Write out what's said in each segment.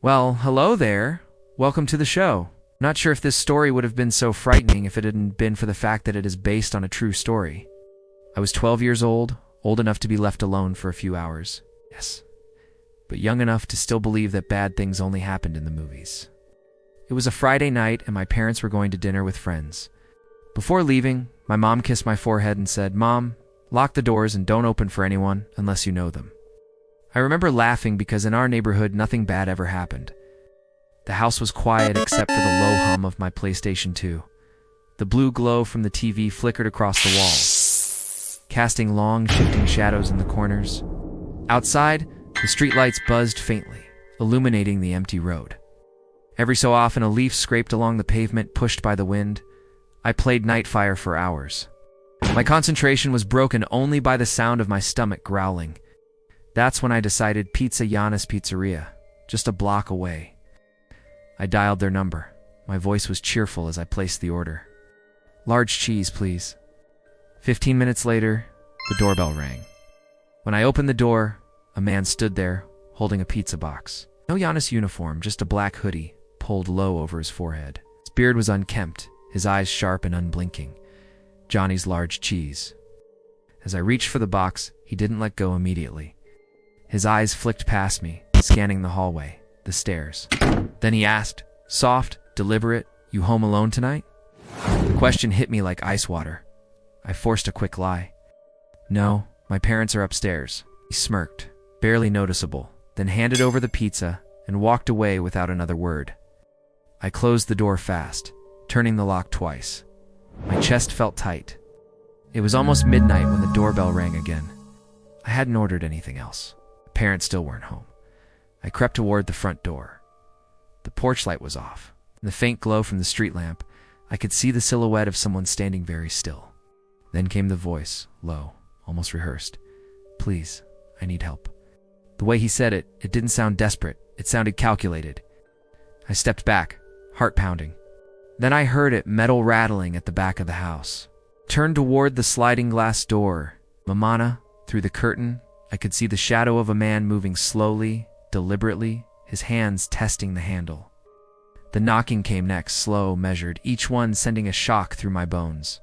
Well, hello there. Welcome to the show. Not sure if this story would have been so frightening if it hadn't been for the fact that it is based on a true story. I was 12 years old enough to be left alone for a few hours. Yes, but young enough to still believe that bad things only happened in the movies. It was a Friday night and my parents were going to dinner with friends. Before leaving, my mom kissed my forehead and said, "Mom, lock the doors and don't open for anyone unless you know them." I remember laughing because in our neighborhood nothing bad ever happened. The house was quiet except for the low hum of my PlayStation 2. The blue glow from the TV flickered across the wall, casting long, shifting shadows in the corners. Outside, the streetlights buzzed faintly, illuminating the empty road. Every so often a leaf scraped along the pavement, pushed by the wind. I played Nightfire for hours. My concentration was broken only by the sound of my stomach growling. That's when I decided Pizza Giannis Pizzeria, just a block away. I dialed their number. My voice was cheerful as I placed the order. "Large cheese, please." 15 minutes later, the doorbell rang. When I opened the door, a man stood there, holding a pizza box. No Giannis uniform, just a black hoodie, pulled low over his forehead. His beard was unkempt, his eyes sharp and unblinking. Johnny's large cheese. As I reached for the box, he didn't let go immediately. His eyes flicked past me, scanning the hallway, the stairs. Then he asked, soft, deliberate, "You home alone tonight?" The question hit me like ice water. I forced a quick lie. "No, my parents are upstairs." He smirked, barely noticeable, then handed over the pizza and walked away without another word. I closed the door fast, turning the lock twice. My chest felt tight. It was almost midnight when the doorbell rang again. I hadn't ordered anything else. Parents still weren't home. I crept toward the front door. The porch light was off. In the faint glow from the street lamp, I could see the silhouette of someone standing very still. Then came the voice, low, almost rehearsed. "Please, I need help." The way he said it, it didn't sound desperate. It sounded calculated. I stepped back, heart pounding. Then I heard it metal rattling at the back of the house. Turned toward the sliding glass door. Mamana, through the curtain, I could see the shadow of a man moving slowly, deliberately, his hands testing the handle. The knocking came next, slow, measured, each one sending a shock through my bones.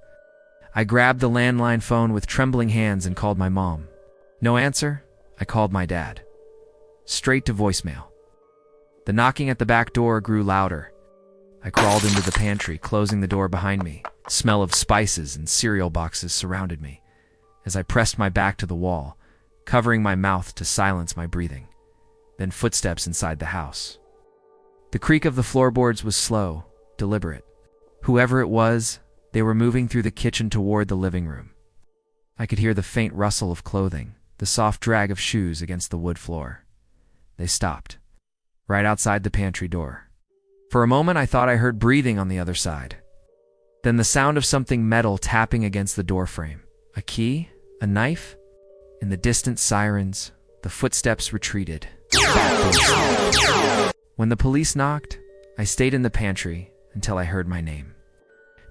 I grabbed the landline phone with trembling hands and called my mom. No answer, I called my dad. Straight to voicemail. The knocking at the back door grew louder. I crawled into the pantry, closing the door behind me. The smell of spices and cereal boxes surrounded me. As I pressed my back to the wall, covering my mouth to silence my breathing. Then footsteps inside the house. The creak of the floorboards was slow, deliberate. Whoever it was, they were moving through the kitchen toward the living room. I could hear the faint rustle of clothing, the soft drag of shoes against the wood floor. They stopped, right outside the pantry door. For a moment I thought I heard breathing on the other side. Then the sound of something metal tapping against the doorframe. A key? A knife? In the distant sirens, the footsteps retreated. When the police knocked, I stayed in the pantry until I heard my name.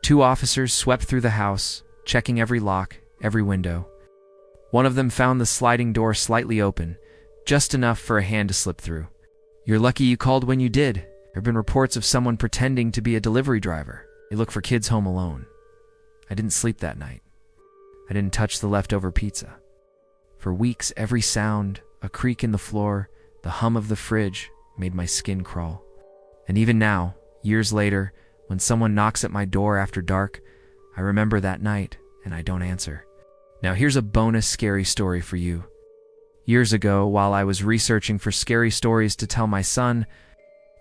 2 officers swept through the house, checking every lock, every window. One of them found the sliding door slightly open, just enough for a hand to slip through. "You're lucky you called when you did. There have been reports of someone pretending to be a delivery driver. They look for kids home alone." I didn't sleep that night. I didn't touch the leftover pizza. For weeks, every sound, a creak in the floor, the hum of the fridge, made my skin crawl. And even now, years later, when someone knocks at my door after dark, I remember that night and I don't answer. Now here's a bonus scary story for you. Years ago, while I was researching for scary stories to tell my son,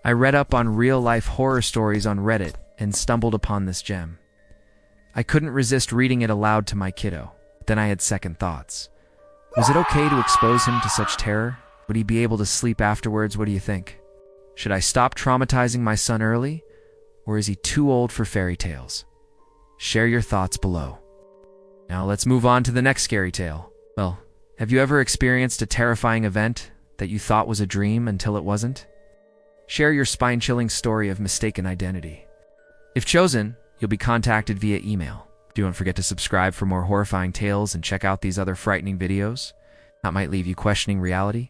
I read up on real-life horror stories on Reddit and stumbled upon this gem. I couldn't resist reading it aloud to my kiddo. Then I had second thoughts. Was it okay to expose him to such terror? Would he be able to sleep afterwards? What do you think? Should I stop traumatizing my son early? Or is he too old for fairy tales? Share your thoughts below. Now let's move on to the next scary tale. Well, have you ever experienced a terrifying event that you thought was a dream until it wasn't? Share your spine-chilling story of mistaken identity. If chosen, you'll be contacted via email. Don't forget to subscribe for more horrifying tales and check out these other frightening videos that might leave you questioning reality.